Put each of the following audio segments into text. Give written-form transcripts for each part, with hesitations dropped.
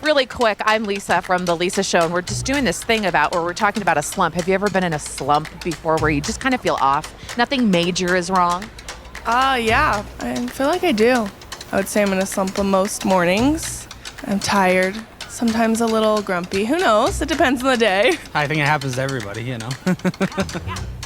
Really quick, I'm Lisa from The Lisa Show, and we're just doing this thing where we're talking about a slump. Have you ever been in a slump before where you just kind of feel off? Nothing major is wrong? Yeah, I feel like I do. I would say I'm in a slump most mornings. I'm tired, sometimes a little grumpy. Who knows? It depends on the day. I think it happens to everybody,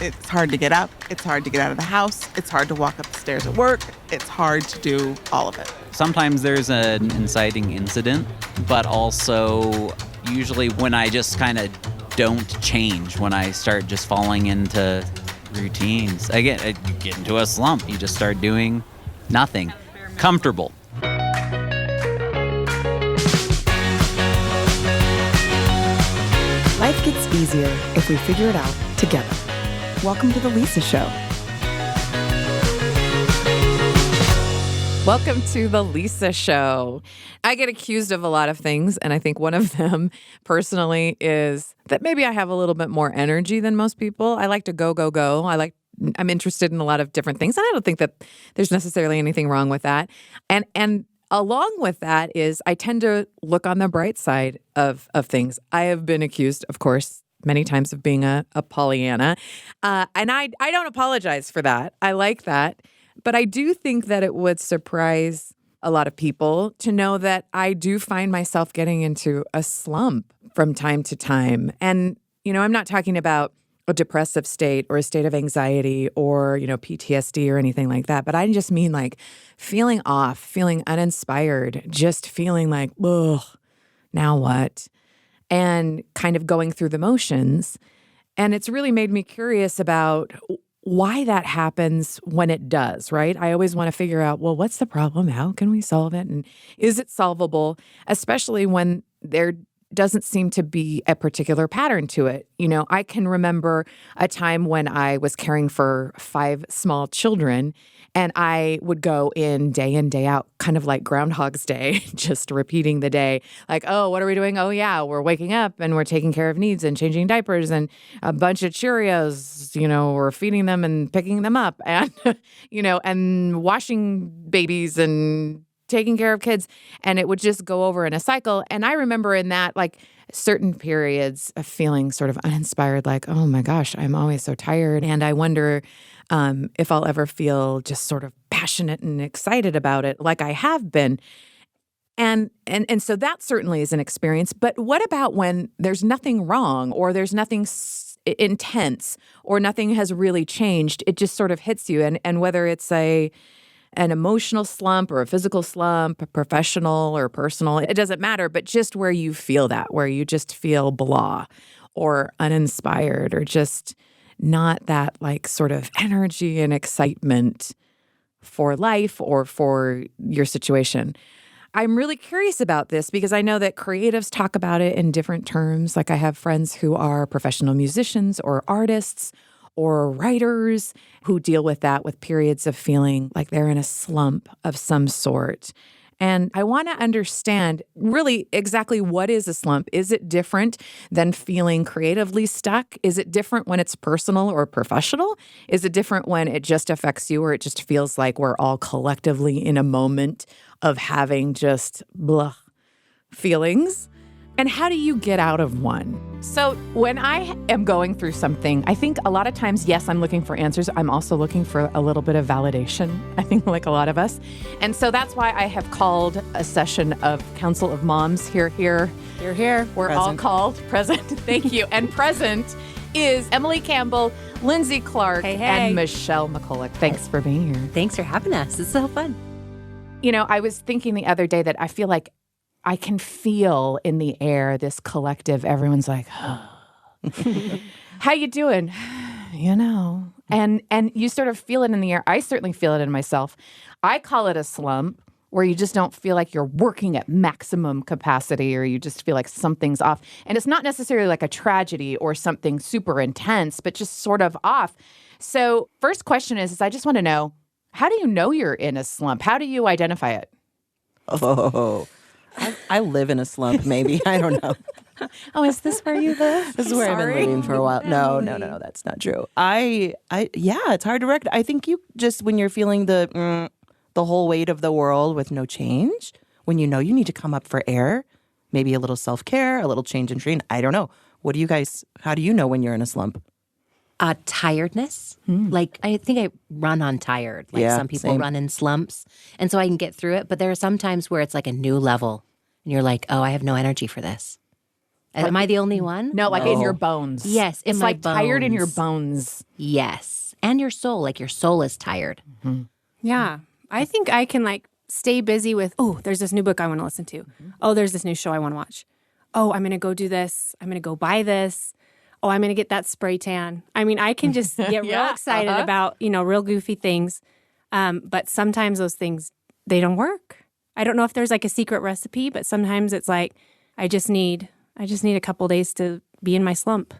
It's hard to get up. It's hard to get out of the house. It's hard to walk up the stairs at work. It's hard to do all of it. Sometimes there's an inciting incident, but also usually when I just kind of don't change, when I start just falling into routines. You get into a slump. You just start doing nothing. Comfortable. Life gets easier if we figure it out together. Welcome to The Lisa Show. Welcome to The Lisa Show. I get accused of a lot of things, and I think one of them, personally, is that maybe I have a little bit more energy than most people. I like to go. I'm interested in a lot of different things, and I don't think that there's necessarily anything wrong with that. And along with that is I tend to look on the bright side of things. I have been accused, of course, many times of being a Pollyanna, and I don't apologize for that. I like that. But I do think that it would surprise a lot of people to know that I do find myself getting into a slump from time to time. And, I'm not talking about a depressive state or a state of anxiety or, PTSD or anything like that. But I just mean like feeling off, feeling uninspired, just feeling like, ugh, now what? And kind of going through the motions. And it's really made me curious about why that happens when it does, right? I always want to figure out, well, what's the problem? How can we solve it? And is it solvable? Especially when there doesn't seem to be a particular pattern to it. I can remember a time when I was caring for 5 small children, and I would go in, day out, kind of like Groundhog's Day, just repeating the day. Like, oh, what are we doing? Oh, yeah, we're waking up and we're taking care of needs and changing diapers and a bunch of Cheerios, we're feeding them and picking them up and, and washing babies and taking care of kids, and it would just go over in a cycle. And I remember in that, like, certain periods of feeling sort of uninspired, like, oh my gosh, I'm always so tired. And I wonder if I'll ever feel just sort of passionate and excited about it like I have been. And so that certainly is an experience. But what about when there's nothing wrong or there's nothing intense or nothing has really changed? It just sort of hits you. And whether it's an emotional slump or a physical slump, a professional or personal, it doesn't matter, but just where you feel that, where you just feel blah or uninspired or just not that like sort of energy and excitement for life or for your situation. I'm really curious about this because I know that creatives talk about it in different terms. Like I have friends who are professional musicians or artists or writers who deal with that, with periods of feeling like they're in a slump of some sort. And I want to understand really exactly what is a slump. Is it different than feeling creatively stuck? Is it different when it's personal or professional? Is it different when it just affects you or it just feels like we're all collectively in a moment of having just blah feelings? And how do you get out of one? So when I am going through something, I think a lot of times, yes, I'm looking for answers. I'm also looking for a little bit of validation, I think like a lot of us. And so that's why I have called a session of Council of Moms. Here. We're Present. all called present. Thank you. And present is Emily Campbell, Lindsay Clark, and Michelle McCulloch. Thanks for being here. Thanks for having us. It's so fun. I was thinking the other day that I feel like I can feel in the air this collective, everyone's like, oh. How you doing? And you sort of feel it in the air. I certainly feel it in myself. I call it a slump where you just don't feel like you're working at maximum capacity or you just feel like something's off. And it's not necessarily like a tragedy or something super intense, but just sort of off. So first question is I just want to know, how do you know you're in a slump? How do you identify it? Oh, I live in a slump, maybe. I don't know. Oh, is this where you live? This is where I've been living for a while. No, that's not true. Yeah, it's hard to recognize. I think you just, when you're feeling the whole weight of the world with no change, when you know you need to come up for air, maybe a little self-care, a little change in routine. I don't know. How do you know when you're in a slump? Tiredness. Like, I think I run on tired. Like Yeah, some people same. run in slumps. And so I can get through it. But there are some times where it's like a new level. And you're like, oh, I have no energy for this. Am I the only one? No, like in your bones. Yes, in it's my like tired in your bones. bones. Yes. And your soul. Like your soul is tired. Yeah. I think I can like stay busy with, oh, there's this new book I want to listen to. Oh, there's this new show I want to watch. Oh, I'm going to go do this. I'm going to go buy this. Oh, I'm going to get that spray tan. I mean, I can just get real excited about, real goofy things. But sometimes those things, they don't work. I don't know if there's like a secret recipe, but sometimes it's like, I just need a couple days to be in my slump.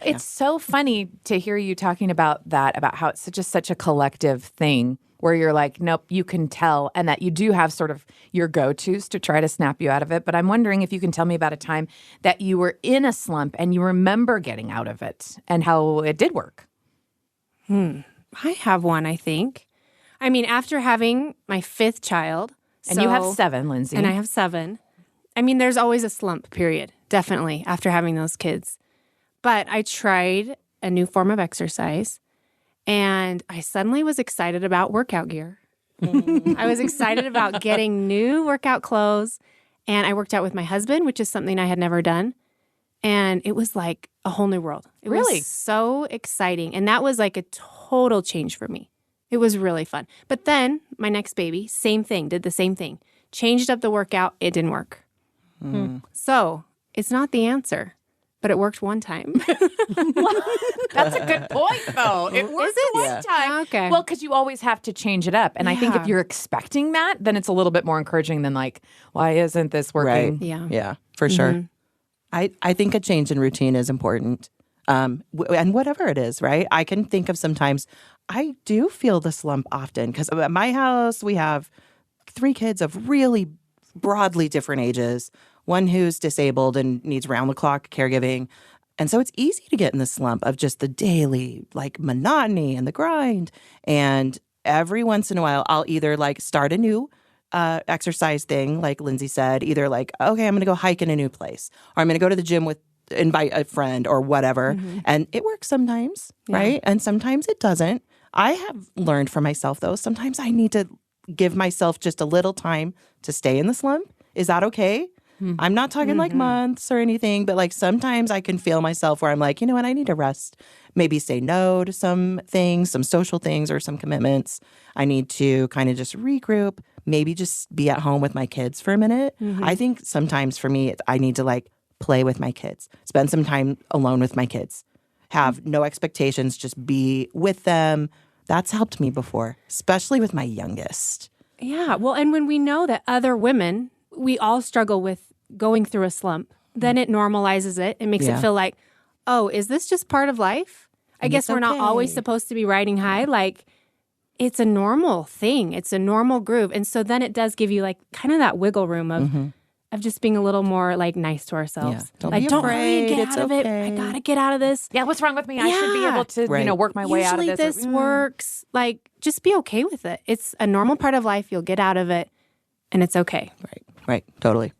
It's so funny to hear you talking about that, about how it's such a collective thing where you're like, nope, you can tell, and that you do have sort of your go-tos to try to snap you out of it. But I'm wondering if you can tell me about a time that you were in a slump and you remember getting out of it and how it did work. I have one, I think. I mean, after having my 5th child. And you have 7, Lindsay. And I have 7. I mean, there's always a slump period, definitely, after having those kids. But I tried a new form of exercise, and I suddenly was excited about workout gear. I was excited about getting new workout clothes, and I worked out with my husband, which is something I had never done. And it was like a whole new world. It Really? was so exciting. And that was like a total change for me. It was really fun. But then my next baby, same thing, did the same thing. Changed up the workout. It didn't work. So it's not the answer, but it worked one time. That's a good point, though. It worked one time. Okay. Well, because you always have to change it up. And I think if Yeah. you're expecting that, then it's a little bit more encouraging than like, why isn't this working? Right. Yeah. Yeah, for sure. I think a change in routine is important. And whatever it is, right? I can think of sometimes I do feel the slump often because at my house, we have 3 kids of really broadly different ages, one who's disabled and needs round-the-clock caregiving. And so it's easy to get in the slump of just the daily, like, monotony and the grind. And every once in a while, I'll either, like, start a new exercise thing, like Lindsay said, either like, okay, I'm going to go hike in a new place, or I'm going to go to the gym invite a friend or whatever. And it works sometimes, right? And sometimes it doesn't. I have learned for myself, though, sometimes I need to give myself just a little time to stay in the slump. Is that okay? I'm not talking like months or anything, but like sometimes I can feel myself where I'm like, you know what, I need to rest. Maybe say no to some things, some social things or some commitments. I need to kind of just regroup, maybe just be at home with my kids for a minute. I think sometimes for me, I need to like play with my kids, spend some time alone with my kids, have no expectations, just be with them. That's helped me before, especially with my youngest. Yeah. Well, and when we know that other women, we all struggle with going through a slump, then it normalizes it. It makes it feel like, oh, is this just part of life? I guess we're not always supposed to be riding high. Like, it's a normal thing. It's a normal groove. And so then it does give you like kind of that wiggle room of just being a little more like nice to ourselves. Don't like, be don't hurry and afraid. get It's out of it. I okay. gotta get out of this. Yeah, what's wrong with me? I should be able to, work my way out of Usually this. this works. Like, just be okay with it. It's a normal part of life. You'll get out of it, and it's okay. Right, totally.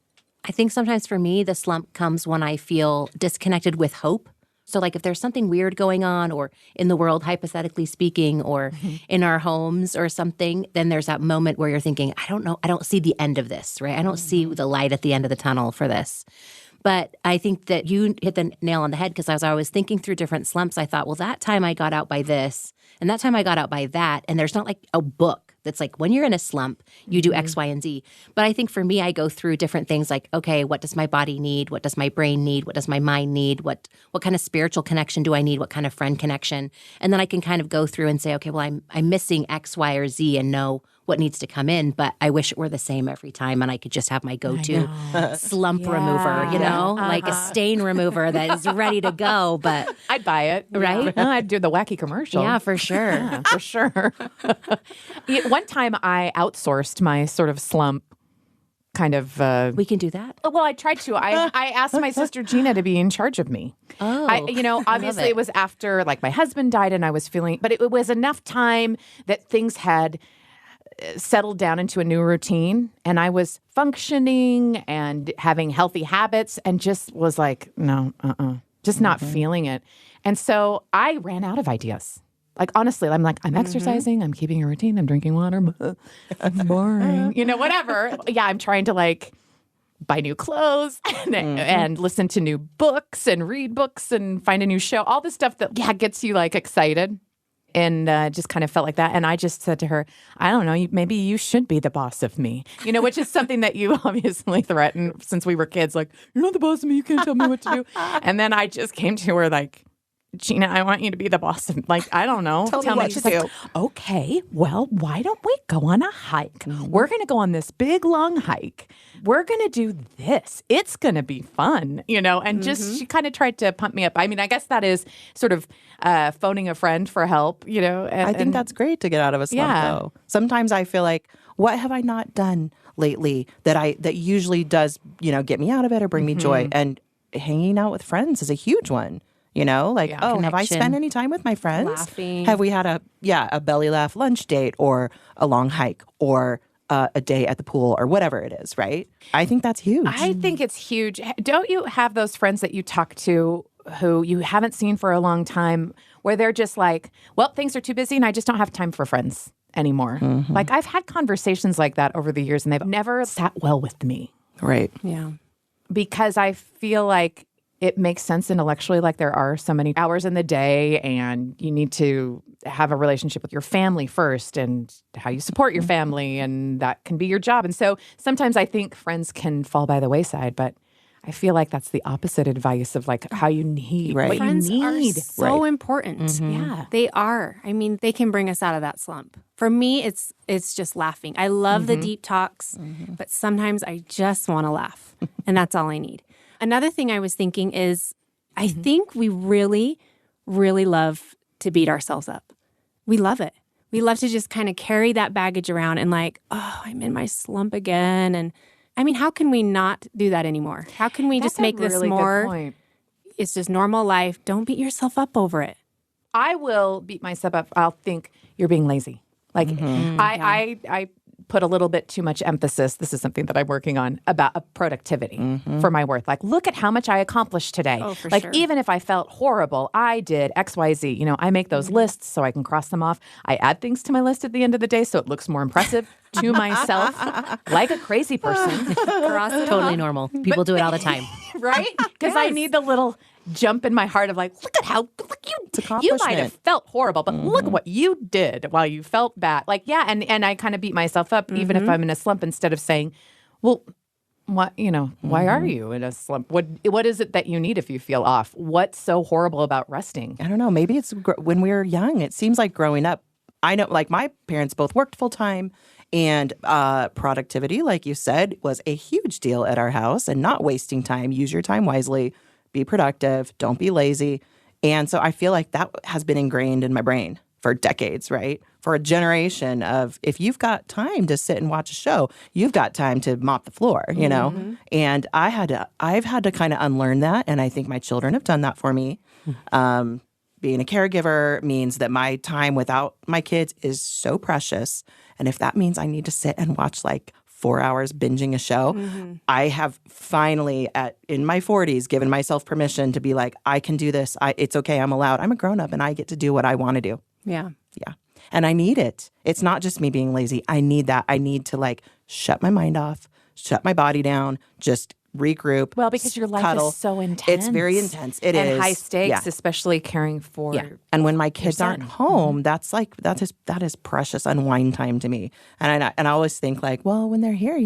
I think sometimes for me, the slump comes when I feel disconnected with hope. So like if there's something weird going on or in the world, hypothetically speaking, or in our homes or something, then there's that moment where you're thinking, I don't know, I don't see the end of this, right? I don't see the light at the end of the tunnel for this. But I think that you hit the nail on the head because as I was thinking through different slumps, I thought, well, that time I got out by this and that time I got out by that. And there's not like a book that's like when you're in a slump, you do X, Y, and Z. But I think for me, I go through different things like, okay, what does my body need? What does my brain need? What does my mind need? What kind of spiritual connection do I need? What kind of friend connection? And then I can kind of go through and say, okay, well, I'm missing X, Y, or Z and know what needs to come in, but I wish it were the same every time and I could just have my go-to slump remover, like a stain remover that is ready to go, but I'd buy it. Right? I'd do the wacky commercial. yeah, for sure. Yeah, for sure. One time I outsourced my sort of slump kind of... We can do that. well, I tried to. I asked my sister Gina to be in charge of me. Oh, Obviously it was after like my husband died and I was feeling... But it was enough time that things had settled down into a new routine and I was functioning and having healthy habits and just was like, no, just not feeling it. And so I ran out of ideas. Like, honestly, I'm like, I'm exercising, I'm keeping a routine, I'm drinking water, boring, whatever. Yeah, I'm trying to like buy new clothes and listen to new books and read books and find a new show, all this stuff that gets you like excited. And just kind of felt like that. And I just said to her, I don't know, maybe you should be the boss of me, which is something that you obviously threatened since we were kids. Like, you're not the boss of me. You can't tell me what to do. And then I just came to her like, Gina, I want you to be the boss of me. Like, I don't know. Tell me what to do. Like, okay, well, why don't we go on a hike? We're going to go on this big, long hike. We're going to do this. It's going to be fun, and just she kind of tried to pump me up. I mean, I guess that is sort of phoning a friend for help, I think that's great to get out of a slump, though. Sometimes I feel like, what have I not done lately that usually does, get me out of it or bring me joy? And hanging out with friends is a huge one. Like, have I spent any time with my friends? Laughing. Have we had a belly laugh lunch date or a long hike or a day at the pool or whatever it is, right? I think that's huge. I think it's huge. Don't you have those friends that you talk to who you haven't seen for a long time where they're just like, well, things are too busy and I just don't have time for friends anymore. Like, I've had conversations like that over the years and they've never sat well with me. Right. Yeah. Because I feel like it makes sense intellectually, like there are so many hours in the day and you need to have a relationship with your family first and how you support your family, and that can be your job. And so sometimes I think friends can fall by the wayside, but I feel like that's the opposite advice of like how you need what Friends you need. are so important. Yeah. They are. I mean, they can bring us out of that slump. For me, it's just laughing. I love the deep talks, but sometimes I just want to laugh, and that's all I need. Another thing I was thinking is I think we really, really love to beat ourselves up. We love it. We love to just kind of carry that baggage around and like, oh, I'm in my slump again. And I mean, how can we not do that anymore? How can we just make this really more, good point. It's just normal life. Don't beat yourself up over it. I will beat myself up. I'll think you're being lazy. Like I put a little bit too much emphasis. This is something that I'm working on about productivity for my work. Like, look at how much I accomplished today. Oh, for like, sure. even if I felt horrible, I did X, Y, Z. I make those lists so I can cross them off. I add things to my list at the end of the day so it looks more impressive to myself, like a crazy person. Totally normal. People do it all the time. Right? Because I need the little jump in my heart of like, look at how you might have felt horrible, but look what you did while you felt bad. Like, yeah, and I kind of beat myself up even if I'm in a slump instead of saying, well, what, why are you in a slump? What is it that you need if you feel off? What's so horrible about resting? I don't know. Maybe it's when we were young. It seems like growing up, I know, like my parents both worked full time. And productivity, like you said, was a huge deal at our house, and not wasting time. Use your time wisely. Be productive. Don't be lazy. And so I feel like that has been ingrained in my brain for decades, right? For a generation of, if you've got time to sit and watch a show, you've got time to mop the floor, And I've had to kind of unlearn that, and I think my children have done that for me. Being a caregiver means that my time without my kids is so precious. And if that means I need to sit and watch like 4 hours binging a show, I have finally in my 40s given myself permission to be like, I can do this. It's okay. I'm allowed. I'm a grown up and I get to do what I want to do. Yeah. Yeah. And I need it. It's not just me being lazy. I need that. I need to like shut my mind off, shut my body down, just regroup. Well, because your life cuddle. is so intense. It's very intense. It is and high stakes, especially caring for. Yeah. And when my kids aren't home, that is precious unwind time to me. And I always think like, well, when they're here,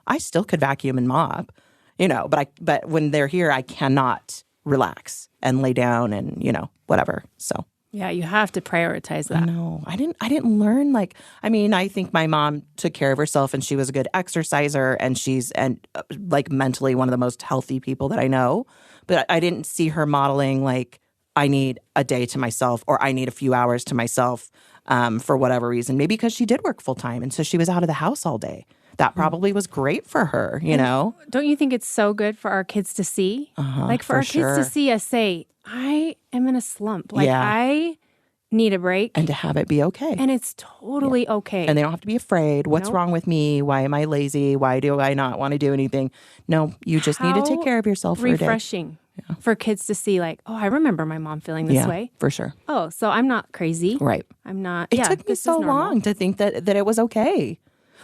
I still could vacuum and mop, but when they're here, I cannot relax and lay down and whatever. So. Yeah, you have to prioritize that. No, I didn't learn I think my mom took care of herself and she was a good exerciser and she's like mentally one of the most healthy people that I know. But I didn't see her modeling like I need a day to myself or I need a few hours to myself for whatever reason. Maybe because she did work full time and so she was out of the house all day. That probably was great for her, Don't you think it's so good for our kids to see? Like for our kids to see us say, I am in a slump. Like I need a break. and to have it be okay. And it's totally okay. And they don't have to be afraid. What's Nope. wrong with me? Why am I lazy? Why do I not want to do anything? No, you just need to take How care of yourself for a day. refreshing for kids to see, like, oh, I remember my mom feeling this way. For sure. Oh, so I'm not crazy. Right. I'm not. It yeah, took me this is so normal. long to think that it was okay.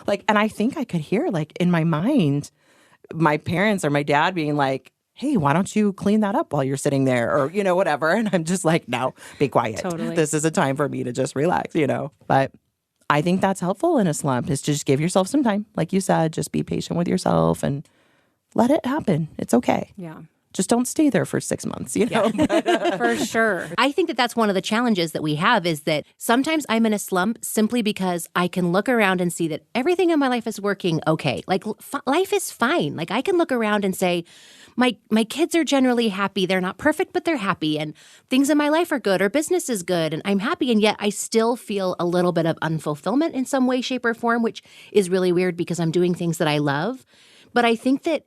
Like, and I think I could hear, like, in my mind, my parents or my dad being like, hey, why don't you clean that up while you're sitting there, or, whatever. And I'm just like, no, be quiet. Totally. This is a time for me to just relax, But I think that's helpful in a slump, is to just give yourself some time. Like you said, just be patient with yourself and let it happen. It's okay. Yeah. Just don't stay there for 6 months, For sure. I think that that's one of the challenges that we have, is that sometimes I'm in a slump simply because I can look around and see that everything in my life is working okay. Like, life is fine. Like, I can look around and say, my kids are generally happy. They're not perfect, but they're happy. And things in my life are good, or business is good, and I'm happy. And yet I still feel a little bit of unfulfillment in some way, shape, or form, which is really weird because I'm doing things that I love. But I think that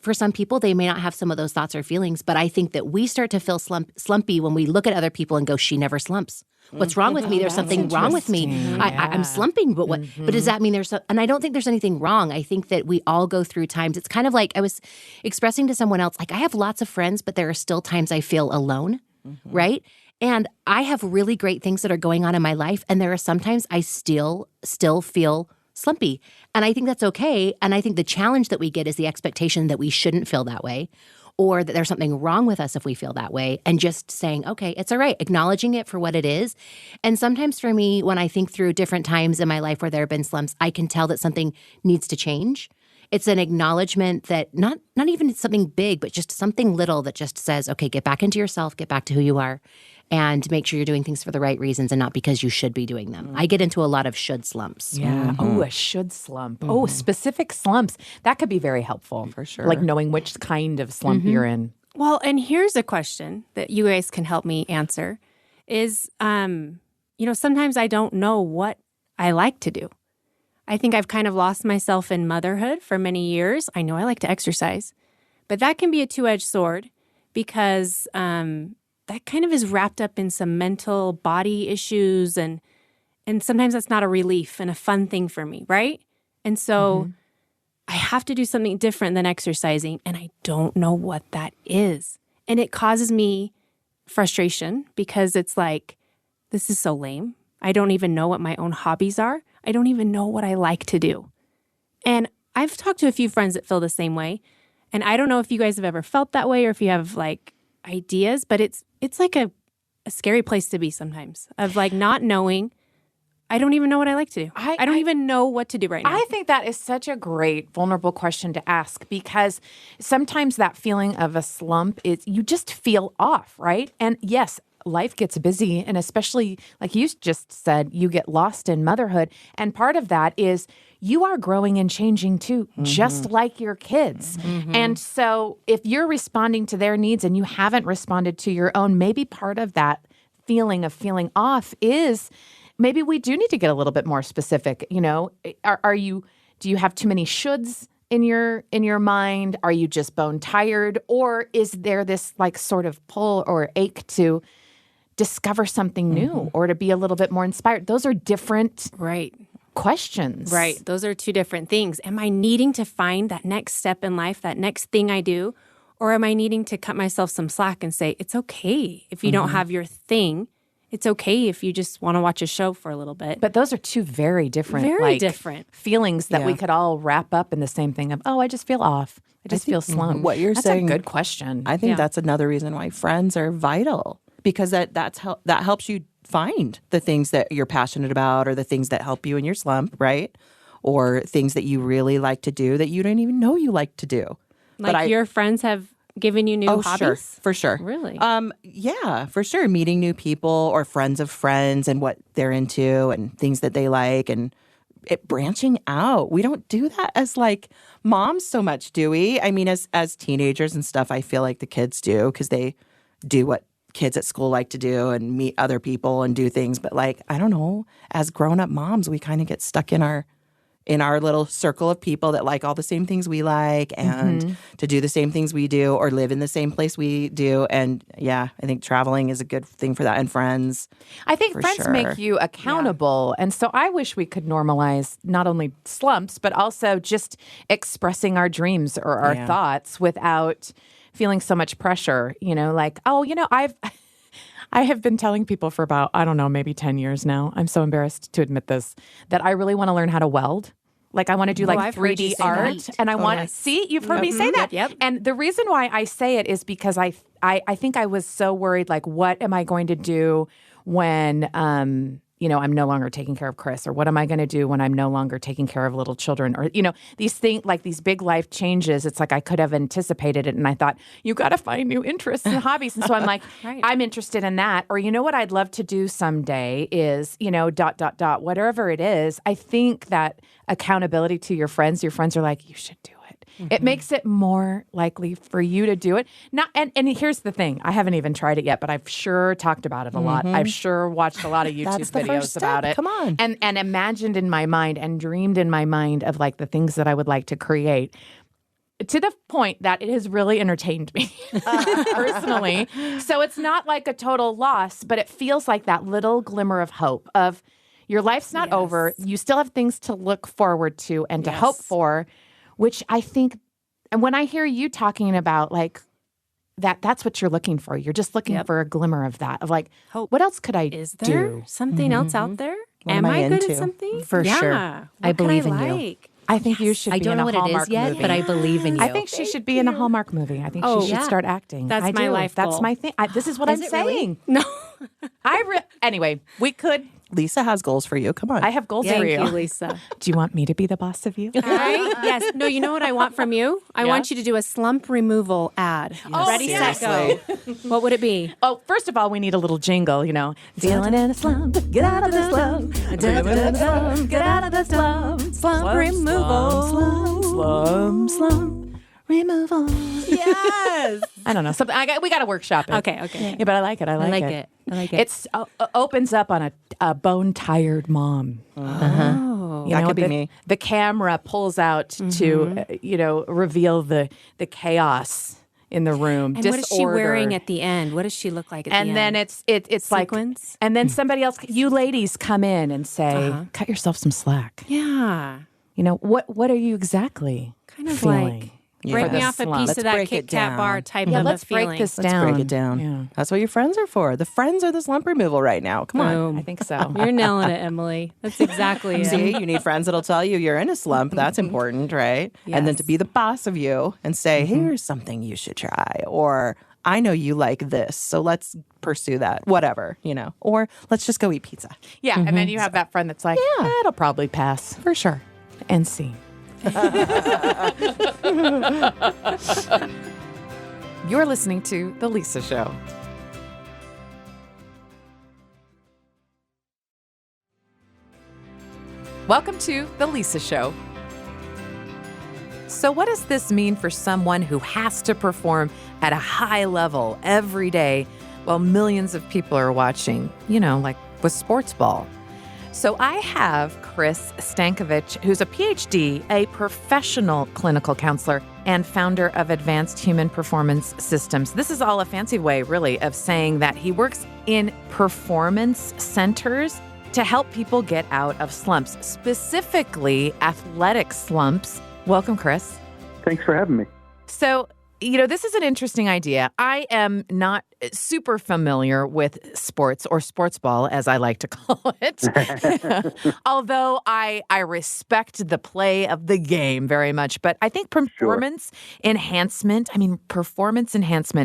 for some people, they may not have some of those thoughts or feelings, but I think that we start to feel slumpy when we look at other people and go, she never slumps. What's wrong with me? There's something wrong with me. I'm slumping, but what? But does that mean and I don't think there's anything wrong. I think that we all go through times. It's kind of like I was expressing to someone else, like, I have lots of friends, but there are still times I feel alone, right? And I have really great things that are going on in my life, and there are sometimes I still feel slumpy. And I think that's okay. And I think the challenge that we get is the expectation that we shouldn't feel that way, or that there's something wrong with us if we feel that way, and just saying, okay, it's all right, acknowledging it for what it is. And sometimes for me, when I think through different times in my life where there have been slumps, I can tell that something needs to change. It's an acknowledgement that not even something big, but just something little that just says, okay, get back into yourself, get back to who you are, and make sure you're doing things for the right reasons and not because you should be doing them. I get into a lot of should slumps. Yeah. Oh, a should slump. Oh, specific slumps. That could be very helpful. For sure. Like knowing which kind of slump you're in. Well, and here's a question that you guys can help me answer is, sometimes I don't know what I like to do. I think I've kind of lost myself in motherhood for many years. I know I like to exercise, but that can be a two-edged sword because that kind of is wrapped up in some mental body issues, and sometimes that's not a relief and a fun thing for me, right? And so I have to do something different than exercising, and I don't know what that is. And it causes me frustration because it's like, this is so lame. I don't even know what my own hobbies are. I don't even know what I like to do. And I've talked to a few friends that feel the same way. And I don't know if you guys have ever felt that way or if you have like ideas, but it's like a scary place to be sometimes, of like not knowing. I don't even know what I like to do. I don't even know what to do right now. I think that is such a great, vulnerable question to ask, because sometimes that feeling of a slump is you just feel off, right? And yes, life gets busy, and especially like you just said, you get lost in motherhood. And part of that is you are growing and changing too, just like your kids. And so if you're responding to their needs and you haven't responded to your own, maybe part of that feeling of feeling off is maybe we do need to get a little bit more specific. Do you have too many shoulds in your mind? Are you just bone tired? Or is there this like sort of pull or ache to discover something new or to be a little bit more inspired? Those are different questions. Right. Those are two different things. Am I needing to find that next step in life, that next thing I do? Or am I needing to cut myself some slack and say, it's okay if you don't have your thing. It's okay if you just want to watch a show for a little bit. But those are two very different, different feelings that we could all wrap up in the same thing of, oh, I just feel off. I just feel slumped. What you're saying, that's a good question. I think that's another reason why friends are vital, because that helps you find the things that you're passionate about, or the things that help you in your slump, right? Or things that you really like to do that you didn't even know you like to do. Like your friends have given you new hobbies? Sure, for sure. Really? Yeah, for sure. Meeting new people or friends of friends and what they're into and things that they like, and branching out. We don't do that as like moms so much, do we? I mean, as teenagers and stuff, I feel like the kids do, because they do what kids at school like to do and meet other people and do things. But like, I don't know, as grown-up moms, we kind of get stuck in our in our little circle of people that like all the same things we like and to do the same things we do or live in the same place we do. And yeah, I think traveling is a good thing for that, and friends. I think for friends sure. make you accountable. And so I wish we could normalize not only slumps, but also just expressing our dreams or our thoughts without feeling so much pressure, like, oh, I have been telling people for about, I don't know, maybe 10 years now. I'm so embarrassed to admit this, that I really want to learn how to weld. Like I want to do I've heard 3D you say art, that. and I want to see. You've heard me say that. Yep. And the reason why I say it is because I think I was so worried. Like, what am I going to do when I'm no longer taking care of Chris, or what am I going to do when I'm no longer taking care of little children, or these things, like these big life changes. It's like I could have anticipated it, and I thought you got to find new interests and hobbies. And so I'm like, I'm interested in that. Or what I'd love to do someday is whatever it is. I think that accountability to your friends are like, you should do it. It makes it more likely for you to do it. And here's the thing. I haven't even tried it yet, but I've sure talked about it a lot. I've sure watched a lot of YouTube That's the videos first step. about it. Come on. And imagined in my mind and dreamed in my mind of like the things that I would like to create, to the point that it has really entertained me personally. So it's not like a total loss, but it feels like that little glimmer of hope of your life's not over. You still have things to look forward to and to hope for, which I think, and when I hear you talking about like that's what you're looking for. You're just looking for a glimmer of that, of like, hope. What else could I Is there do? something else out there? What am am I I good into? at something? For sure. What I believe could in you. like? I think you should I be don't in know a what Hallmark it is yet, movie. but I believe in you. I think she should be in a Hallmark movie. I think Oh, she should yeah. start acting. That's I my do. life That's goal. my thing. This is what Is I'm it really? saying. No. Anyway, we could. Lisa has goals for you. Come on. I have goals for Thank you. you, Lisa. Do you want me to be the boss of you? Yes. No, you know what I want from you? I want you to do a slump removal ad. Ready, set, go. What would it be? Oh, first of all, we need a little jingle, Feeling in a slump, get out of the slump. Feeling in a slump, get out of the slump. Slump removal. Slump removal. Yes. I don't know. Something we got to workshop it. Okay. Yeah, but I like it. I like it. I like it. It's opens up on a bone-tired mom. that could be me. The camera pulls out to reveal the chaos in the room. And what is she disorder. wearing at the end? What does she look like at the end? And then it's like, Sequins? and then somebody else, you ladies come in and say, cut yourself some slack. Yeah. What are you exactly Kind of feeling? like break me off a piece Let's of that break Kit it Kat down. bar type Yeah, of let's a feeling. break this Let's down. break it down. Yeah. That's what your friends are for. The friends are the slump removal right now. Come on. Boom. I think so. You're nailing it, Emily. That's exactly it. See, you need friends that'll tell you you're in a slump. That's important, right? And then to be the boss of you and say, here's something you should try. Or I know you like this, so let's pursue that. Whatever, Or let's just go eat pizza. Yeah, and then you have that friend that's like, it'll probably pass. For sure. And see. You're listening to The Lisa Show. Welcome to The Lisa Show. So what does this mean for someone who has to perform at a high level every day while millions of people are watching, like with sports ball? So I have Chris Stankovich, who's a PhD, a professional clinical counselor, and founder of Advanced Human Performance Systems. This is all a fancy way, really, of saying that he works in performance centers to help people get out of slumps, specifically athletic slumps. Welcome, Chris. Thanks for having me. So, this is an interesting idea. I am not super familiar with sports, or sports ball, as I like to call it. Although I respect the play of the game very much. But I think performance enhancement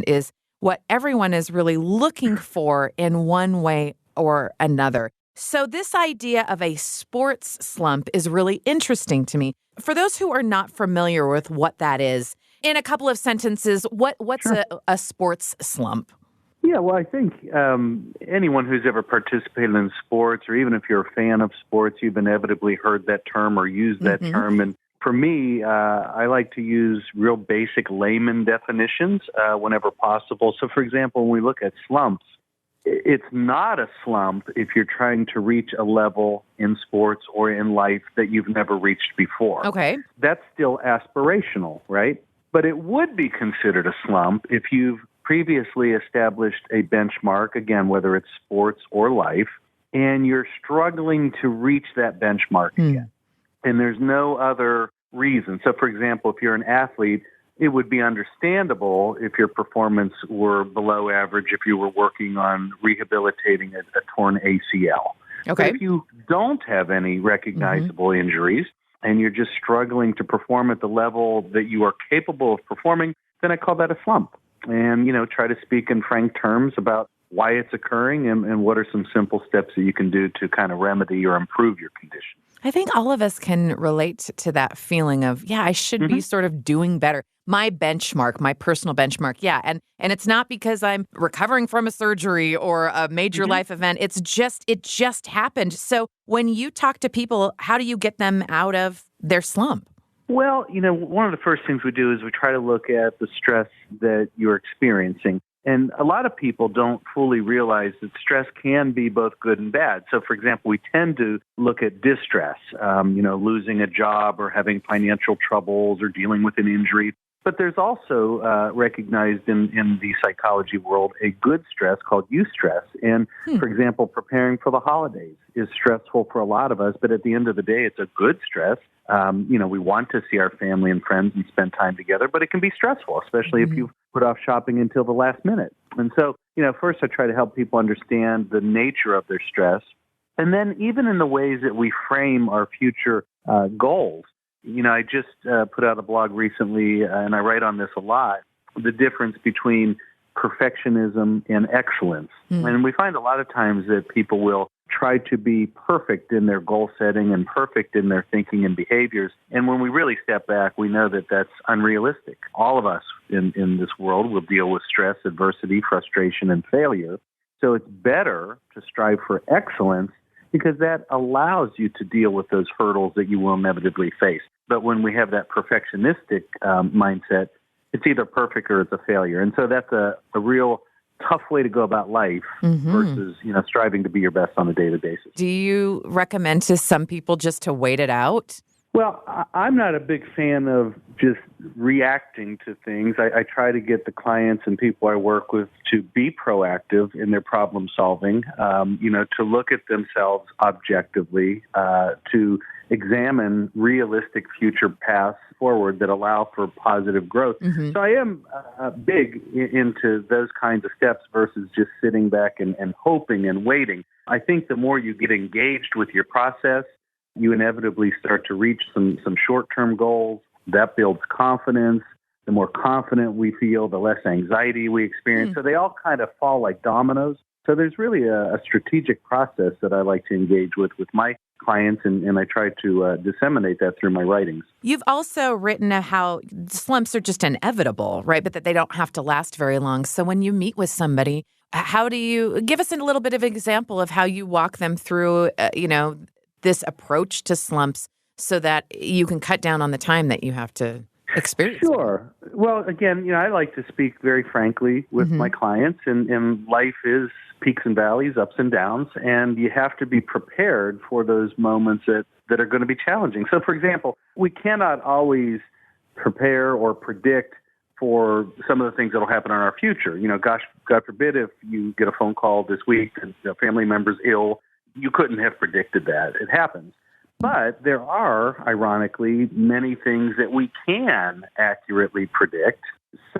is what everyone is really looking for in one way or another. So this idea of a sports slump is really interesting to me. For those who are not familiar with what that is, in a couple of sentences, what's a sports slump? Yeah, well, I think anyone who's ever participated in sports, or even if you're a fan of sports, you've inevitably heard that term or used that term. And for me, I like to use real basic layman definitions whenever possible. So, for example, when we look at slumps, it's not a slump if you're trying to reach a level in sports or in life that you've never reached before. Okay. That's still aspirational, right? But it would be considered a slump if you've previously established a benchmark, again, whether it's sports or life, and you're struggling to reach that benchmark again. And there's no other reason. So, for example, if you're an athlete, it would be understandable if your performance were below average, if you were working on rehabilitating a torn ACL. Okay. But if you don't have any recognizable injuries and you're just struggling to perform at the level that you are capable of performing, then I call that a slump. And, try to speak in frank terms about why it's occurring and what are some simple steps that you can do to kind of remedy or improve your condition. I think all of us can relate to that feeling of, I should be sort of doing better. My benchmark, my personal benchmark. Yeah. And it's not because I'm recovering from a surgery or a major life event. It just happened. So when you talk to people, how do you get them out of their slump? Well, one of the first things we do is we try to look at the stress that you're experiencing. And a lot of people don't fully realize that stress can be both good and bad. So, for example, we tend to look at distress, losing a job or having financial troubles or dealing with an injury. But there's also recognized in the psychology world a good stress called eustress. And, for example, preparing for the holidays is stressful for a lot of us. But at the end of the day, it's a good stress. We want to see our family and friends and spend time together, but it can be stressful, especially if you've put off shopping until the last minute. And so, first I try to help people understand the nature of their stress. And then even in the ways that we frame our future goals. I just put out a blog recently, and I write on this a lot, the difference between perfectionism and excellence. And we find a lot of times that people will try to be perfect in their goal setting and perfect in their thinking and behaviors. And when we really step back, we know that that's unrealistic. All of us in this world will deal with stress, adversity, frustration, and failure. So it's better to strive for excellence because that allows you to deal with those hurdles that you will inevitably face. But when we have that perfectionistic mindset, it's either perfect or it's a failure. And so that's a real tough way to go about life versus, striving to be your best on a daily basis. Do you recommend to some people just to wait it out? Well, I'm not a big fan of just reacting to things. I try to get the clients and people I work with to be proactive in their problem solving, to look at themselves objectively, to examine realistic future paths forward that allow for positive growth. So I am big into those kinds of steps versus just sitting back and hoping and waiting. I think the more you get engaged with your process, you inevitably start to reach some short-term goals. That builds confidence. The more confident we feel, the less anxiety we experience. So they all kind of fall like dominoes. So there's really a strategic process that I like to engage with my clients, and I try to disseminate that through my writings. You've also written how slumps are just inevitable, right? But that they don't have to last very long. So when you meet with somebody, how do you give us a little bit of an example of how you walk them through, this approach to slumps so that you can cut down on the time that you have to experience? Sure. Well, again, I like to speak very frankly with my clients, and life is peaks and valleys, ups and downs, and you have to be prepared for those moments that are going to be challenging. So, for example, we cannot always prepare or predict for some of the things that will happen in our future. God forbid if you get a phone call this week and a family member's ill, you couldn't have predicted that. It happens. But there are, ironically, many things that we can accurately predict.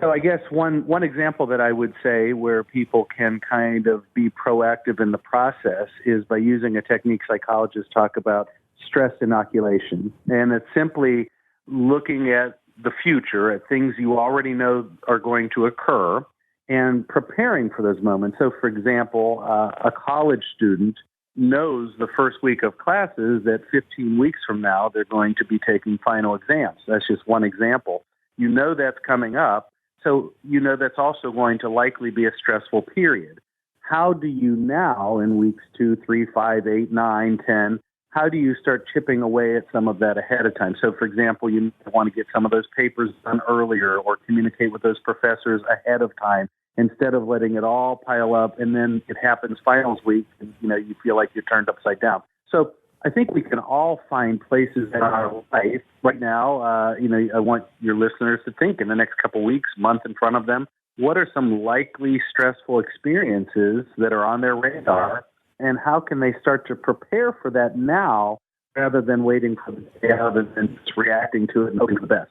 So I guess one example that I would say where people can kind of be proactive in the process is by using a technique psychologists talk about, stress inoculation. And it's simply looking at the future, at things you already know are going to occur, and preparing for those moments. So, for example, a college student knows the first week of classes that 15 weeks from now they're going to be taking final exams. That's just one example. You know that's coming up, so you know that's also going to likely be a stressful period. How do you now, in weeks 2, 3, 5, 8, 9, 10, how do you start chipping away at some of that ahead of time? So, for example, you want to get some of those papers done earlier or communicate with those professors ahead of time instead of letting it all pile up and then it happens finals week and, you feel like you're turned upside down. So I think we can all find places in our life right now. I want your listeners to think in the next couple of weeks, month in front of them, what are some likely stressful experiences that are on their radar? And how can they start to prepare for that now rather than waiting for the day out and just reacting to it and hoping for the best?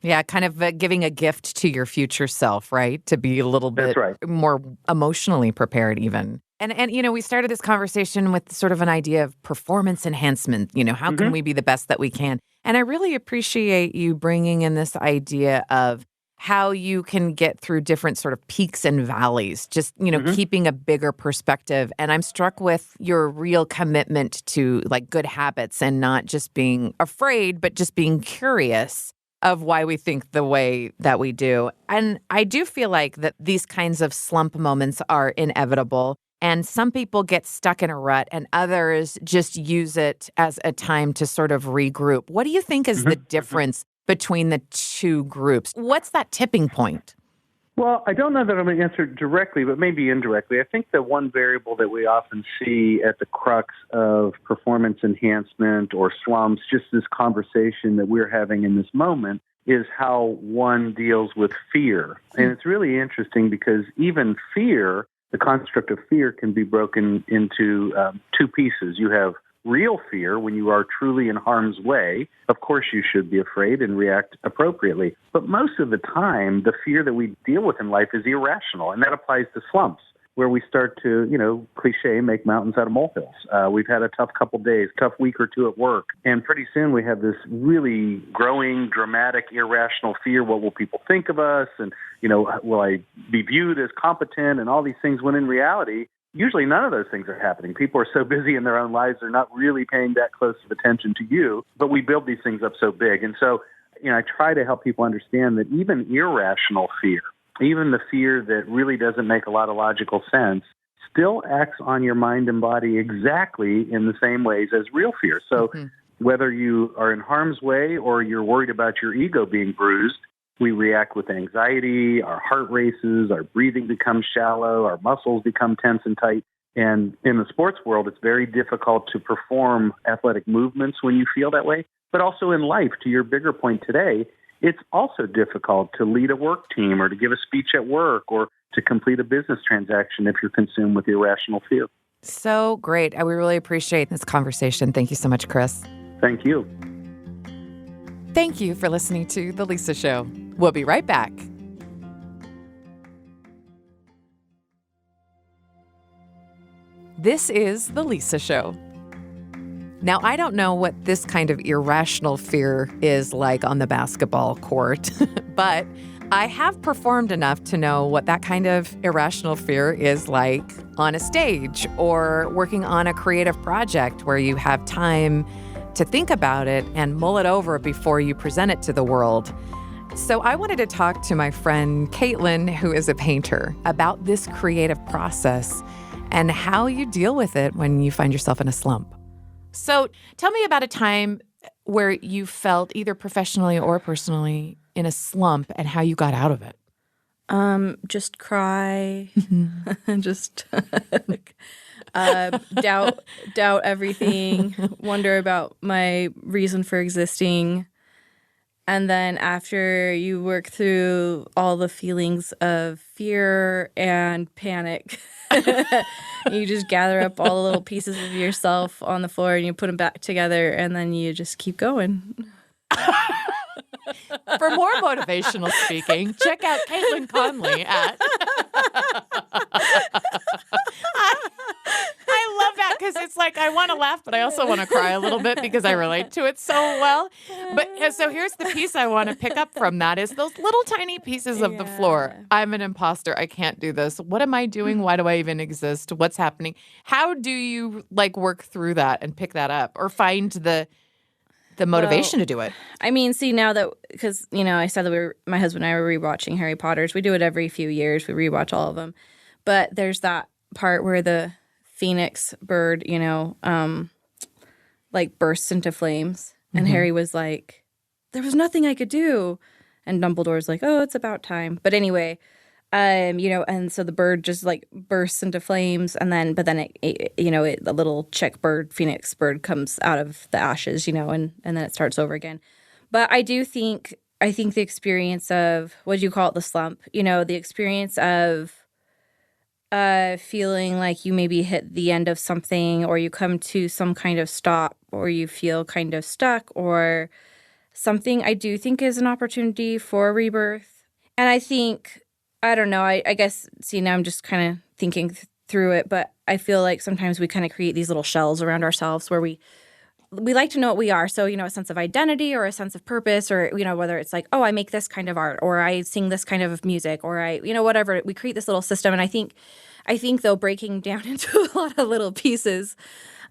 Yeah, kind of giving a gift to your future self, right? To be a little bit more emotionally prepared even. And we started this conversation with sort of an idea of performance enhancement. How can we be the best that we can? And I really appreciate you bringing in this idea of how you can get through different sort of peaks and valleys, just, keeping a bigger perspective. And I'm struck with your real commitment to like good habits and not just being afraid, but just being curious of why we think the way that we do. And I do feel like that these kinds of slump moments are inevitable. And some people get stuck in a rut and others just use it as a time to sort of regroup. What do you think is the difference between the two groups? What's that tipping point? Well, I don't know that I'm going to answer directly, but maybe indirectly. I think the one variable that we often see at the crux of performance enhancement or slumps, just this conversation that we're having in this moment, is how one deals with fear. And it's really interesting because even fear, the construct of fear can be broken into two pieces. You have real fear when you are truly in harm's way. Of course, you should be afraid and react appropriately. But most of the time, the fear that we deal with in life is irrational, and that applies to slumps, where we start to, cliche, make mountains out of molehills. We've had a tough couple days, tough week or two at work, and pretty soon we have this really growing, dramatic, irrational fear. What will people think of us? And, will I be viewed as competent and all these things, when in reality, usually none of those things are happening. People are so busy in their own lives, they're not really paying that close of attention to you, but we build these things up so big. And so, I try to help people understand that even irrational fear, even the fear that really doesn't make a lot of logical sense, still acts on your mind and body exactly in the same ways as real fear. So whether you are in harm's way or you're worried about your ego being bruised, we react with anxiety, our heart races, our breathing becomes shallow, our muscles become tense and tight. And in the sports world, it's very difficult to perform athletic movements when you feel that way. But also in life, to your bigger point today, it's also difficult to lead a work team or to give a speech at work or to complete a business transaction if you're consumed with irrational fear. So great. We really appreciate this conversation. Thank you so much, Chris. Thank you. Thank you for listening to The Lisa Show. We'll be right back. This is The Lisa Show. Now, I don't know what this kind of irrational fear is like on the basketball court, but I have performed enough to know what that kind of irrational fear is like on a stage or working on a creative project where you have time to think about it and mull it over before you present it to the world. So I wanted to talk to my friend Caitlin, who is a painter, about this creative process and how you deal with it when you find yourself in a slump. So tell me about a time where you felt either professionally or personally in a slump and how you got out of it. Just cry, just doubt everything, wonder about my reason for existing. And then after you work through all the feelings of fear and panic, you just gather up all the little pieces of yourself on the floor and you put them back together and then you just keep going. For more motivational speaking, check out Caitlin Conley at... I love that because it's like I want to laugh, but I also want to cry a little bit because I relate to it so well. But so here's the piece I want to pick up from that is those little tiny pieces of the floor. I'm an imposter. I can't do this. What am I doing? Why do I even exist? What's happening? How do you work through that and pick that up or find the motivation to do it? I mean, see, now that, because, I said that my husband and I were rewatching Harry Potter's. We do it every few years. We rewatch all of them. But there's that part where the phoenix bird, like bursts into flames. And Harry was like, there was nothing I could do. And Dumbledore's like, oh, it's about time. But anyway, and so the bird just like bursts into flames, and then the little chick bird, phoenix bird, comes out of the ashes, and then it starts over again. But I think the experience of, what do you call it, the slump, the experience of feeling like you maybe hit the end of something, or you come to some kind of stop, or you feel kind of stuck or something, I do think is an opportunity for rebirth. And I think, I don't know, I guess, see, now I'm just kind of thinking through it, but I feel like sometimes we kind of create these little shells around ourselves where we like to know what we are. So, a sense of identity or a sense of purpose, or, whether it's like, oh, I make this kind of art, or I sing this kind of music, or I, whatever. We create this little system. And I think though, breaking down into a lot of little pieces,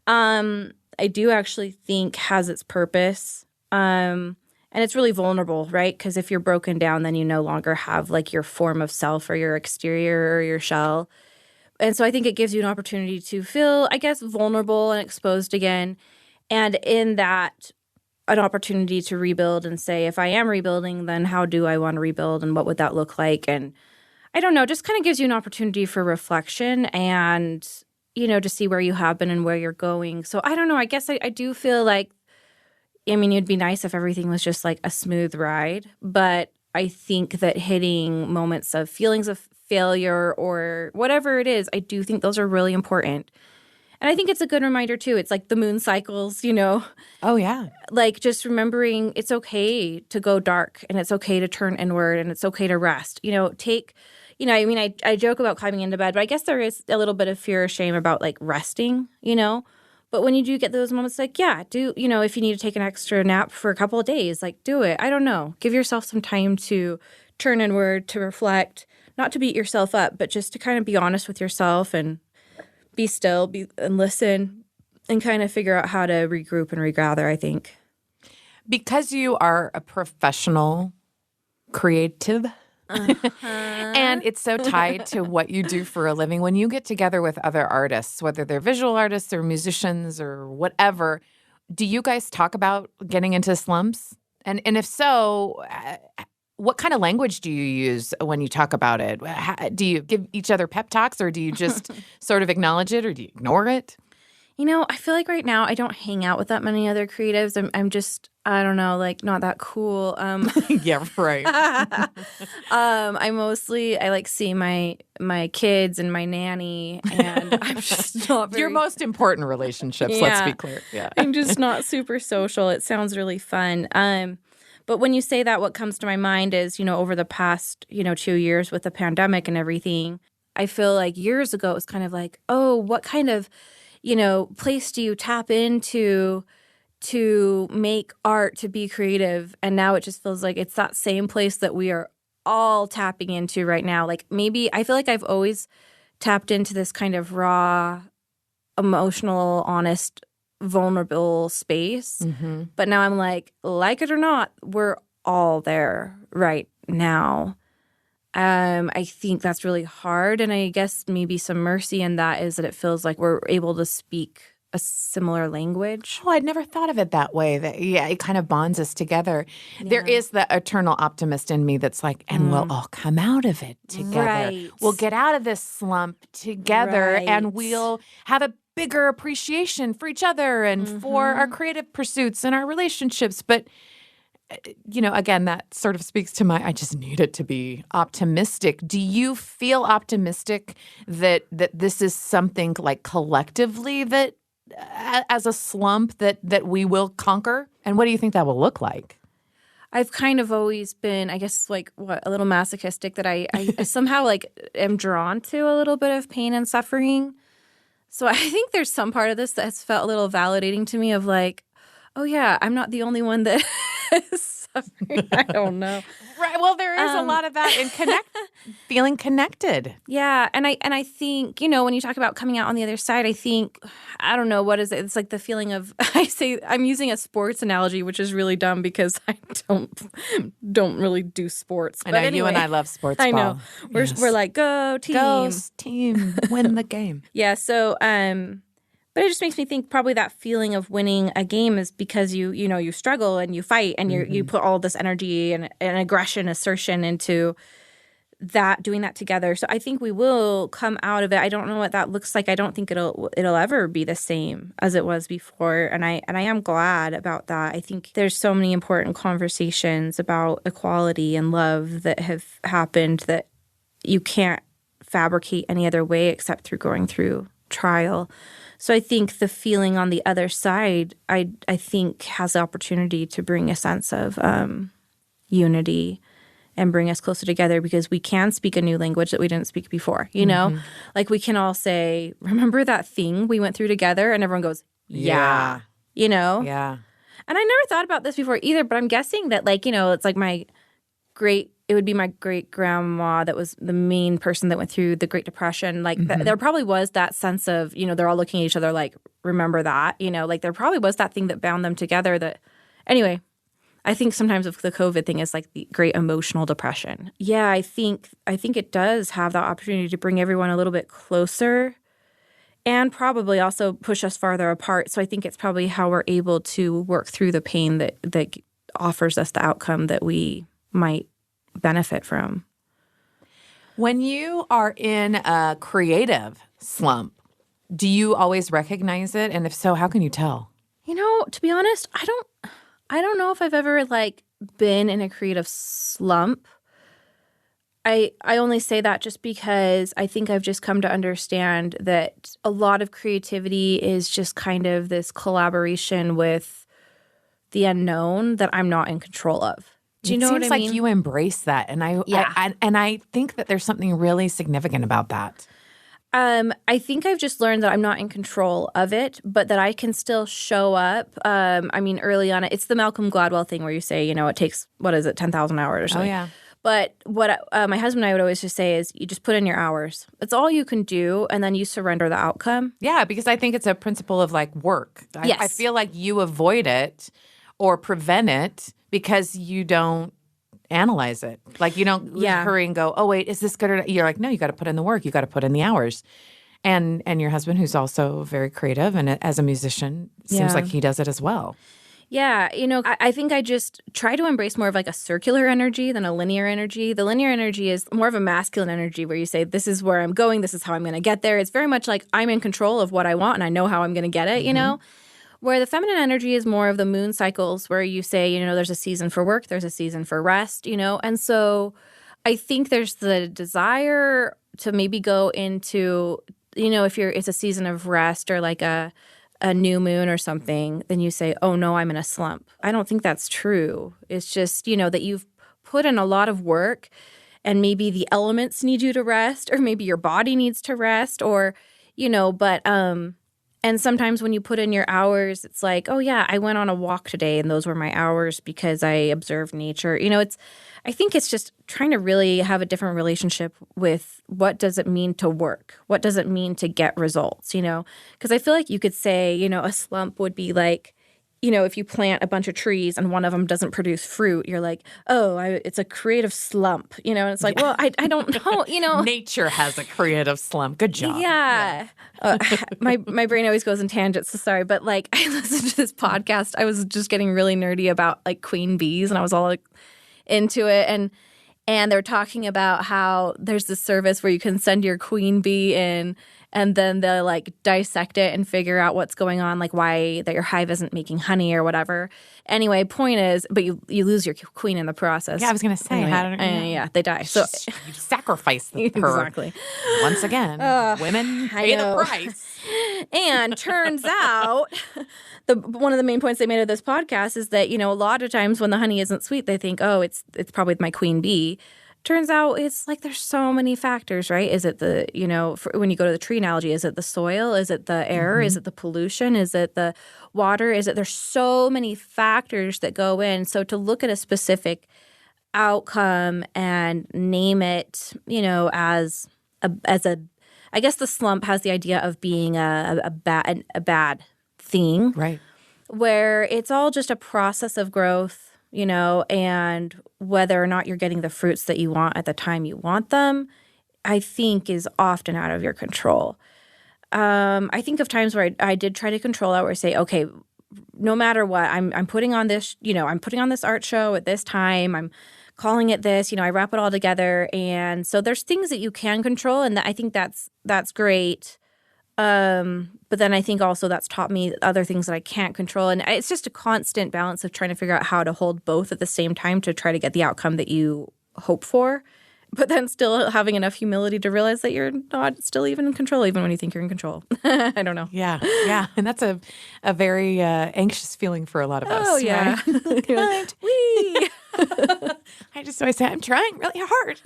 I do actually think has its purpose. And it's really vulnerable, right? Because if you're broken down, then you no longer have like your form of self or your exterior or your shell. And so I think it gives you an opportunity to feel, I guess, vulnerable and exposed again. And in that, an opportunity to rebuild and say, if I am rebuilding, then how do I want to rebuild and what would that look like? And I don't know, just kind of gives you an opportunity for reflection and, to see where you have been and where you're going. So I don't know, I guess I do feel like, it'd be nice if everything was just like a smooth ride. But I think that hitting moments of feelings of failure or whatever it is, I do think those are really important. And I think it's a good reminder, too. It's like the moon cycles, Oh, yeah. Like just remembering it's okay to go dark, and it's okay to turn inward, and it's okay to rest. I joke about climbing into bed, but I guess there is a little bit of fear or shame about like resting, But when you do get those moments, like, yeah, if you need to take an extra nap for a couple of days, like do it. I don't know. Give yourself some time to turn inward, to reflect, not to beat yourself up, but just to kind of be honest with yourself and be still, and listen, and kind of figure out how to regroup and regather, I think. Because you are a professional creative, and it's so tied to what you do for a living, when you get together with other artists, whether they're visual artists or musicians or whatever, do you guys talk about getting into slumps? And if so, what kind of language do you use when you talk about it? Do you give each other pep talks, or do you just sort of acknowledge it, or do you ignore it? I feel like right now I don't hang out with that many other creatives. I'm just, I don't know, like not that cool. Yeah, right. I like see my kids and my nanny, and I'm just not very... Your most important relationships, Yeah. let's be clear. Yeah. I'm just not super social. It sounds really fun. But when you say that, what comes to my mind is, over the past, 2 years with the pandemic and everything, I feel like years ago it was kind of like, oh, what kind of, place do you tap into to make art, to be creative? And now it just feels like it's that same place that we are all tapping into right now. Like maybe I feel like I've always tapped into this kind of raw, emotional, honest, vulnerable space. Mm-hmm. But now I'm like it or not, we're all there right now. I think that's really hard. And I guess maybe some mercy in that is that it feels like we're able to speak a similar language. Oh, I'd never thought of it that way. That, yeah, it kind of bonds us together. Yeah. There is the eternal optimist in me that's like, and we'll all come out of it together. Right. We'll get out of this slump together, Right. and we'll have a bigger appreciation for each other and for our creative pursuits and our relationships. But again, that sort of speaks to I just need it to be optimistic. Do you feel optimistic that this is something like collectively that as a slump that we will conquer? And what do you think that will look like? I've kind of always been, I guess, like a little masochistic, that I somehow like am drawn to a little bit of pain and suffering. So I think there's some part of this that's felt a little validating to me of like, oh yeah, I'm not the only one that is suffering. I don't know. Right. Well, there is a lot of that in feeling connected. Yeah. And I think, when you talk about coming out on the other side, I think, I don't know, what is it? It's like the feeling of, I'm using a sports analogy, which is really dumb because I don't really do sports. I know, anyway, you and I love sports ball. I know. We're like, go team. Go team, win the game. Yeah. So, But it just makes me think probably that feeling of winning a game is because you struggle and you fight and you put all this energy and aggression, assertion into that, doing that together. So I think we will come out of it. I don't know what that looks like. I don't think it'll ever be the same as it was before. And I am glad about that. I think there's so many important conversations about equality and love that have happened that you can't fabricate any other way except through going through trial. So I think the feeling on the other side, I think has the opportunity to bring a sense of unity and bring us closer together, because we can speak a new language that we didn't speak before, you know? Like we can all say, remember that thing we went through together? And everyone goes, yeah. You know? Yeah. And I never thought about this before either, but I'm guessing that it's like it would be my great grandma that was the main person that went through the Great Depression. Like there probably was that sense of, they're all looking at each other like, remember that, like there probably was that thing that bound them together that, anyway, I think sometimes of the COVID thing is like the great emotional depression. Yeah, I think it does have that opportunity to bring everyone a little bit closer and probably also push us farther apart. So I think it's probably how we're able to work through the pain that offers us the outcome that we might benefit from. When you are in a creative slump, do you always recognize it? And if so, how can you tell? To be honest, I don't know if I've ever been in a creative slump. I only say that just because I think I've just come to understand that a lot of creativity is just kind of this collaboration with the unknown that I'm not in control of. Do you know what I mean? It seems like you embrace that, and I think that there's something really significant about that. I think I've just learned that I'm not in control of it, but that I can still show up. Early on, it's the Malcolm Gladwell thing where you say, it takes, 10,000 hours or something. Oh, yeah. But what my husband and I would always just say is you just put in your hours. It's all you can do, and then you surrender the outcome. Yeah, because I think it's a principle of work. Yes. I feel like you avoid it or prevent it because you don't analyze it. You don't hurry and go, oh, wait, is this good or not? You're like, no, you got to put in the work. You got to put in the hours. And your husband, who's also very creative and as a musician, seems like he does it as well. Yeah, I think I just try to embrace more of a circular energy than a linear energy. The linear energy is more of a masculine energy where you say, this is where I'm going, this is how I'm going to get there. It's very much like I'm in control of what I want and I know how I'm going to get it, Where the feminine energy is more of the moon cycles where you say, there's a season for work, there's a season for rest, And so I think there's the desire to maybe go into, if it's a season of rest or a new moon or something, then you say, oh, no, I'm in a slump. I don't think that's true. It's just, that you've put in a lot of work and maybe the elements need you to rest or maybe your body needs to rest or, and sometimes when you put in your hours, it's like, oh, yeah, I went on a walk today and those were my hours because I observed nature. I think it's just trying to really have a different relationship with what does it mean to work? What does it mean to get results, Because I feel like you could say, a slump would be like, if you plant a bunch of trees and one of them doesn't produce fruit, you're like, oh, it's a creative slump, And it's like, well, I don't know, Nature has a creative slump. Good job. Yeah. My brain always goes in tangents, so sorry. But I listened to this podcast. I was just getting really nerdy about queen bees and I was all into it. And they're talking about how there's this service where you can send your queen bee in and then they'll dissect it and figure out what's going on, why that your hive isn't making honey or whatever. Anyway, point is, but you lose your queen in the process. Yeah, I was going to say. Anyway, yeah, they die. So you sacrifice her. Exactly. Once again, women pay the price. And turns out, one of the main points they made of this podcast is that, a lot of times when the honey isn't sweet, they think, oh, it's probably my queen bee. Turns out it's there's so many factors, right? Is it the, when you go to the tree analogy, is it the soil? Is it the air? Is it the pollution? Is it the water? There's so many factors that go in. So to look at a specific outcome and name it, as a I guess the slump has the idea of being a bad thing. Right. Where it's all just a process of growth, and whether or not you're getting the fruits that you want at the time you want them, I think is often out of your control. I think of times where I did try to control that, where I say, okay, no matter what, I'm putting on this, I'm putting on this art show at this time. I'm calling it this, I wrap it all together. And so there's things that you can control, and I think that's great. But then I think also that's taught me other things that I can't control. And it's just a constant balance of trying to figure out how to hold both at the same time to try to get the outcome that you hope for, but then still having enough humility to realize that you're not still even in control, even when you think you're in control. I don't know. Yeah. Yeah. And that's a very anxious feeling for a lot of us. Oh, yeah. Right? Wee! I just always say, I'm trying really hard.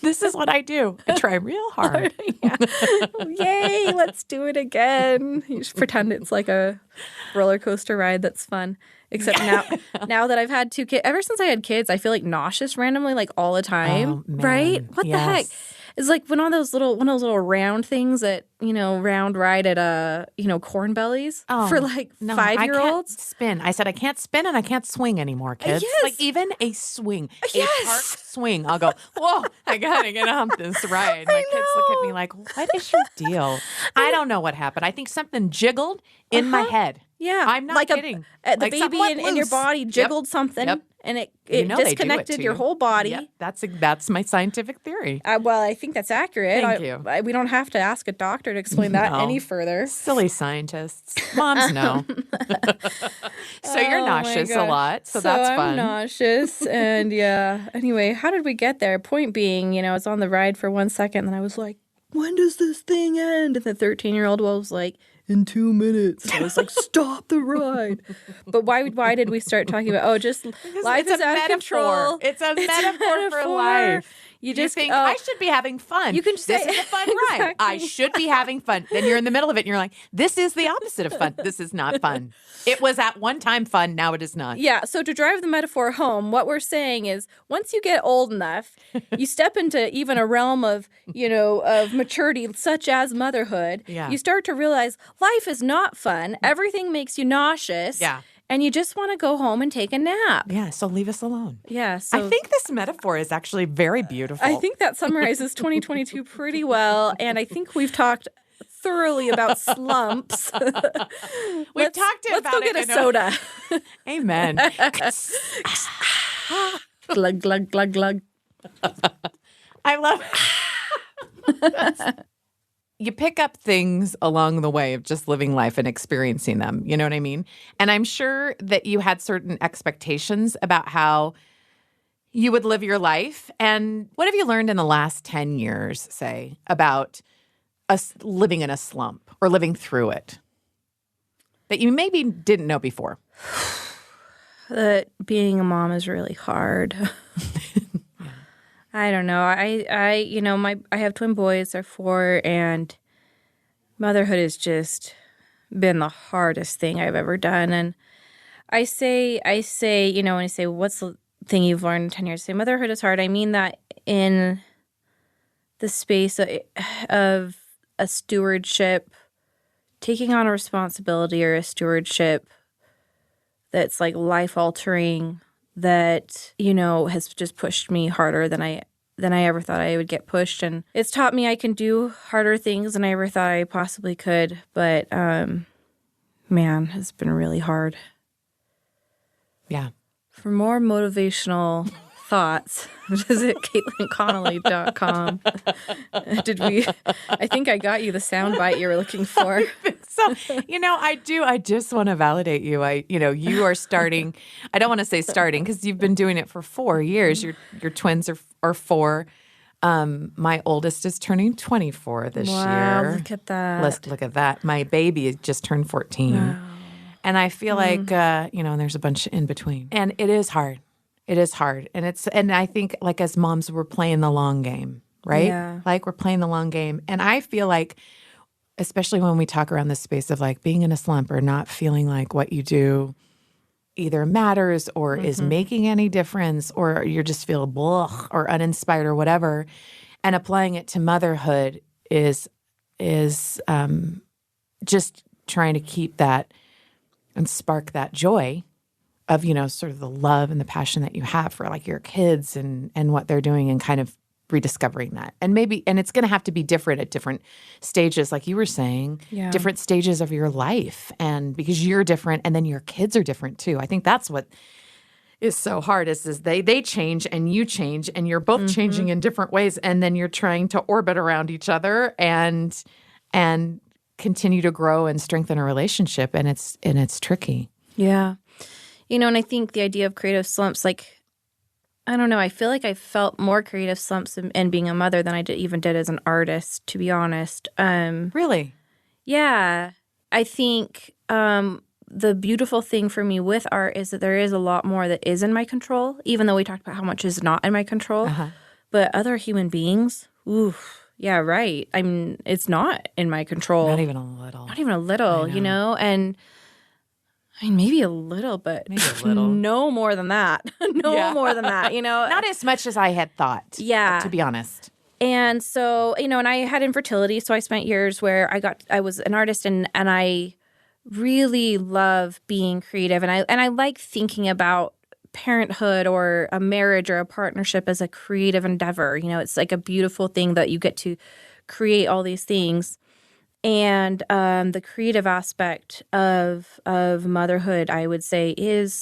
This is what I do. I try real hard. Yeah. Yay, let's do it again. You just pretend it's like a roller coaster ride that's fun. Except now that I've had 2 kids, ever since I had kids, I feel like nauseous randomly, like all the time. Oh, man. Right? What the heck? It's like one of those little round things that, round ride at corn bellies for like 5-year-olds. I can't spin. I said I can't spin and I can't swing anymore, kids. Yes. Like even a swing, Yes. a park swing. I'll go, whoa, I gotta get off this ride. My kids look at me like, what is your deal? I don't know what happened. I think something jiggled in my head. Yeah. I'm not kidding. The Like baby something went in your loose. body jiggled something. Yep. And it They do it disconnected to your you. whole body. Yep. That's my scientific theory. Well, I think that's accurate. Thank you. We don't have to ask a doctor to explain that No. any further. Silly scientists. Moms know. So you're Oh, my nauseous a gosh. lot. So that's I'm fun. nauseous. And yeah. Anyway, how did we get there? Point being, I was on the ride for 1 second, and I was like, when does this thing end? And the 13-year-old was like, in 2 minutes. I was like, stop the ride. But why did we start talking about, just life It's is a out of metaphor. control. It's a metaphor for life. You just think I should be having fun. You can just this say- is a fun ride. I Exactly. should be having fun. Then you're in the middle of it and you're like, this is the opposite of fun. This is not fun. It was at one time fun. Now it is not. Yeah, so to drive the metaphor home, what we're saying is once you get old enough, you step into even a realm of, of maturity such as motherhood. Yeah. You start to realize life is not fun. Everything makes you nauseous. Yeah. And you just want to go home and take a nap. Yeah. So leave us alone. Yeah, so I think this metaphor is actually very beautiful. I think that summarizes 2022 pretty well, and I think we've talked thoroughly about slumps. We've talked Let's about go it get a in soda. Amen. Glug, glug, glug, glug. I love You pick up things along the way of just living life and experiencing them. You know what I mean? And I'm sure that you had certain expectations about how you would live your life. And what have you learned in the last 10 years, say, about us living in a slump or living through it that you maybe didn't know before? That being a mom is really hard. I don't know. I have twin boys. They're 4, and motherhood has just been the hardest thing I've ever done. And I say, when I say, what's the thing you've learned in 10 years? I say motherhood is hard. I mean that in the space of a stewardship, taking on a responsibility or a stewardship that's like life altering, that, has just pushed me harder than I ever thought I would get pushed. And it's taught me I can do harder things than I ever thought I possibly could. But, man, it's been really hard. Yeah. For more motivational thoughts, visit CaitlinConnolly.com. I think I got you the soundbite you were looking for. So, I just want to validate you. You are starting, I don't want to say starting because you've been doing it for 4 years. Your twins are 4. My oldest is turning 24 this Wow, year. look at that. Let's look at that. My baby just turned 14. Wow. And I feel like, and there's a bunch in between. And it is hard. It is hard. And I think like as moms, we're playing the long game, right? Yeah. Like we're playing the long game. And I feel like, especially when we talk around this space of like being in a slump or not feeling like what you do either matters or is making any difference, or you just feel blah or uninspired or whatever, and applying it to motherhood is just trying to keep that and spark that joy of, sort of the love and the passion that you have for like your kids and what they're doing, and kind of rediscovering that. And it's going to have to be different at different stages, like you were saying, different stages of your life. And because you're different and then your kids are different too. I think that's what is so hard is they change and you change and you're both changing in different ways. And then you're trying to orbit around each other and continue to grow and strengthen a relationship. And it's tricky. Yeah. And I think the idea of creative slumps, like, I don't know, I feel like I felt more creative slumps in being a mother than I did as an artist, to be honest. Really? Yeah. I think the beautiful thing for me with art is that there is a lot more that is in my control, even though we talked about how much is not in my control. But other human beings, oof, yeah, right. I mean, it's not in my control. Not even a little. Not even a little, And I mean, maybe a little, but no more than that. More than that, Not as much as I had thought. Yeah. To be honest. And so, and I had infertility, so I spent years where I was an artist and I really love being creative. And I like thinking about parenthood or a marriage or a partnership as a creative endeavor. It's like a beautiful thing that you get to create all these things. And the creative aspect of motherhood, I would say,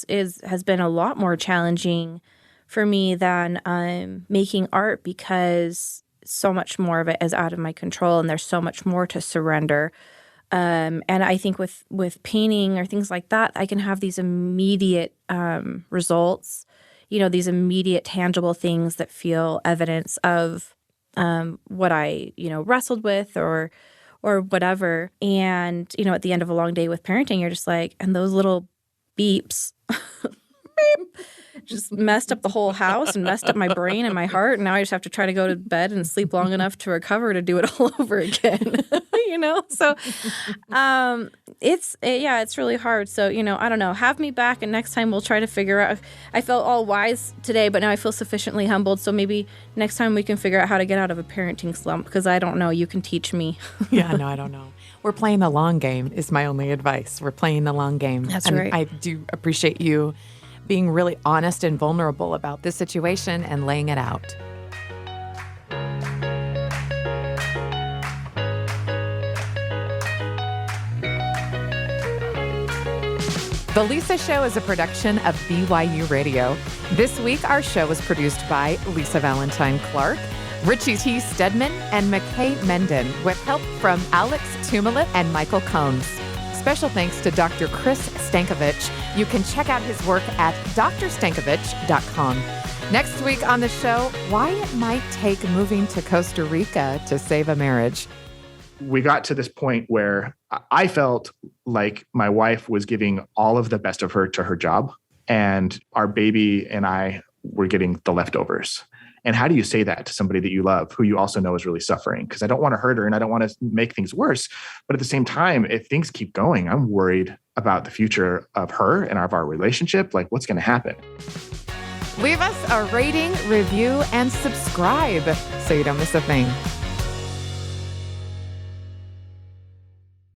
has been a lot more challenging for me than making art, because so much more of it is out of my control, and there's so much more to surrender. And I think with painting or things like that, I can have these immediate results, these immediate tangible things that feel evidence of what I wrestled with or whatever. And, at the end of a long day with parenting, you're just like, and those little beeps, beep, just messed up the whole house and messed up my brain and my heart. And now I just have to try to go to bed and sleep long enough to recover to do it all over again, So it's really hard. So, I don't know. Have me back, and next time we'll try to figure out. I felt all wise today, but now I feel sufficiently humbled. So maybe next time we can figure out how to get out of a parenting slump, because I don't know. You can teach me. Yeah, no, I don't know. We're playing the long game is my only advice. We're playing the long game. That's right. I do appreciate you being really honest and vulnerable about this situation and laying it out. The Lisa Show is a production of BYU Radio. This week, our show was produced by Lisa Valentine Clark, Richie T. Stedman, and McKay Menden, with help from Alex Tumelit and Michael Combs. Special thanks to Dr. Chris Stankovich. You can check out his work at drstankovich.com. Next week on the show, why it might take moving to Costa Rica to save a marriage. We got to this point where I felt like my wife was giving all of the best of her to her job, and our baby and I were getting the leftovers. And how do you say that to somebody that you love, who you also know is really suffering? Because I don't want to hurt her and I don't want to make things worse. But at the same time, if things keep going, I'm worried about the future of her and of our relationship. Like, what's going to happen? Leave us a rating, review, and subscribe so you don't miss a thing.